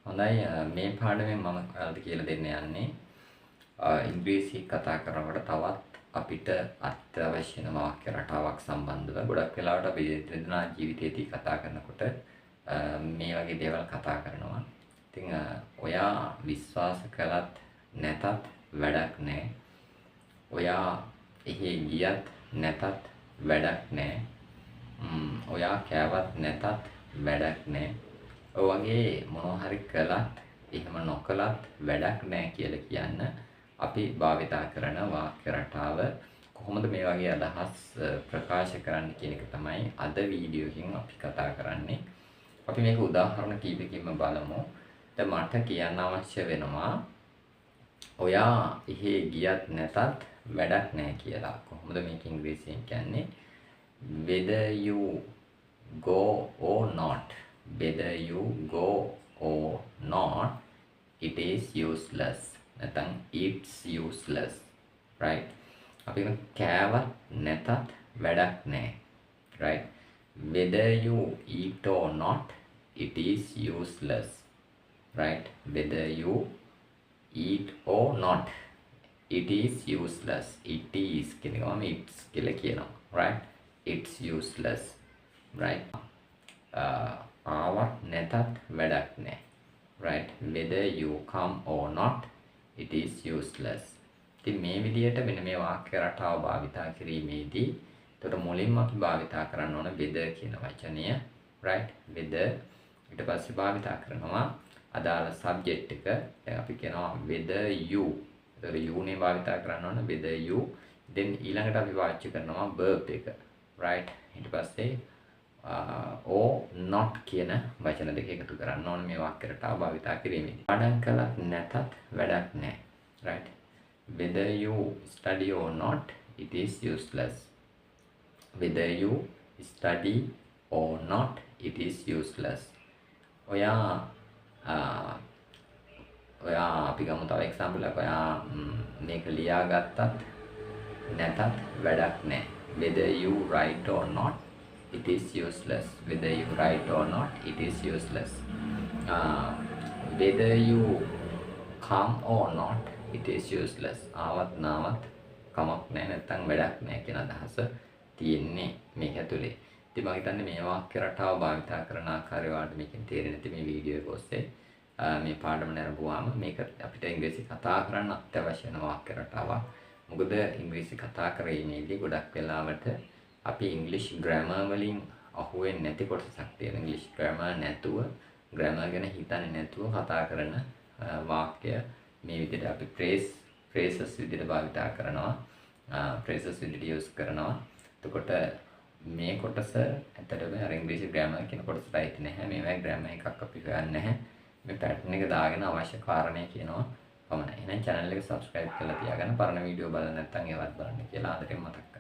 හොඳයි මේ පාඩමෙන් මම ඔයාලට කියලා දෙන්න යන්නේ ඉංග්‍රීසි කතා කරනකොට තවත් අපිට අත්‍යවශ්‍ය වෙන වාක්‍ය රටාවක් සම්බන්ධව ගොඩක් වෙලාවට අපි එදිනෙදා ජීවිතයේදී කතා කරනකොට මේ වගේ දේවල් කතා කරනවා. ඉතින් ඔයා විශ්වාස කළත් නැතත් වැඩක් නැහැ. ඔයා එහෙ ගියත් නැතත් වැඩක් නැහැ. ඔයා කෑවත් නැතත් වැඩක් නැහැ. ඔය වගේ මොනවා හරි කළත් එහෙම නොකළත් වැඩක් නැහැ කියලා කියන්න අපි භාවිතා කරන වාක්‍ය රටාව කොහොමද මේ වගේ අදහස් ප්‍රකාශ කරන්න කියන එක තමයි අද වීඩියෝ එකෙන් අපි කතා කරන්නේ. අපි මේක උදාහරණ කීපකින්ම බලමු. දැන් මට කියන්න අවශ්‍ය වෙනවා ඔයා එහෙ ගියත් නැතත් වැඩක් නැහැ කියලා. කොහොමද මේක ඉංග්‍රීසියෙන් කියන්නේ? whether you go or not, whether you go or not, it is useless. නැත්නම් it's useless, right? අපි කෑවත් නැතත් වැඩක් නැහැ, right? whether you eat or not, it is useless, right? whether you eat or not, it is useless. it is කියන එකම it's කියලා කියනවා, right? it's useless, right? ආවත් නැතත් වැඩක් නැහැ, right? whether you come or not, it is useless. ඉතින් මේ විදිහට මෙන්න මේ වාක්‍ය රටාව භාවිතා කිරීමේදී එතකොට මුලින්ම අපි භාවිතා කරන්න ඕන whether කියන වචනය, right? whether ඊට පස්සේ භාවිතා කරනවා අදාළ subject එක. දැන් අපි කියනවා whether you. එතකොට you නේ භාවිතා කරන්න ඕන whether you. then ඊළඟට අපි පාවිච්චි කරනවා verb එක, right? ඊට පස්සේ or not කියන වචන දෙක එකතු කරන්න ඕන මේ වාක්‍ය රටාව භාවිතා කිරීමේදී. පාඩම් කළත් නැතත් වැඩක් නැහැ, right? whether you study or not, it is useless. whether you study or not, it is useless. ඔයා අපි ගමු තව එක්සැම්පල් එකක්. ඔයා මේක ලියාගත්තත් නැතත් වැඩක් නැහැ. whether you write or not, it is useless. whether you write or not, it is useless. whether you come or not, it is useless. ආවත් නාවත් කමක් නැහැ, නැත්නම් වැඩක් නැහැ කියන අදහස තියෙන්නේ මේක ඇතුලේ. ඉතින් මම හිතන්නේ මේ වාක්‍ය රටාව භාවිතා කරන ආකාරය ඔයාලට මේකෙන් තේරෙන්නේ නැති මේ වීඩියෝ එක ඔස්සේ මේ පාඩම නරඹුවාම මේක අපිට ඉංග්‍රීසි කතා කරන්න අත්‍යවශ්‍ය වෙන වාක්‍ය රටාවක්. මොකද ඉංග්‍රීසි කතා කිරීමේදී ගොඩක් වෙලාවට අපි ඉංග්‍රීසි ග්‍රැමර් වලින් අහුවෙන්නේ නැති කොටසක් තියෙන. ඉංග්‍රීසි ග්‍රැමර් නැතුව, ග්‍රැමර් ගැන හිතන්නේ නැතුව කතා කරන වාක්‍ය මේ විදිහට අපි phrases විදිහට භාවිතා කරනවා. phrases විදිහට use කරනවා. එතකොට මේ කොටස ඇත්තටම අර ඉංග්‍රීසි ග්‍රැමර් කියන කොටසට අයිති නැහැ. මේවයි ග්‍රැමර් එකක් අපි හොයන්නේ නැහැ. මේ පැටර්න් එක දාගෙන අවශ්‍ය කාරණේ කියනවා පමණයි. එහෙනම් channel එක subscribe කරලා තියාගන්න. පරණ වීඩියෝ බලන්න නැත්නම් ඒවත් බලන්න කියලා ආදරෙන් මතක් කරනවා.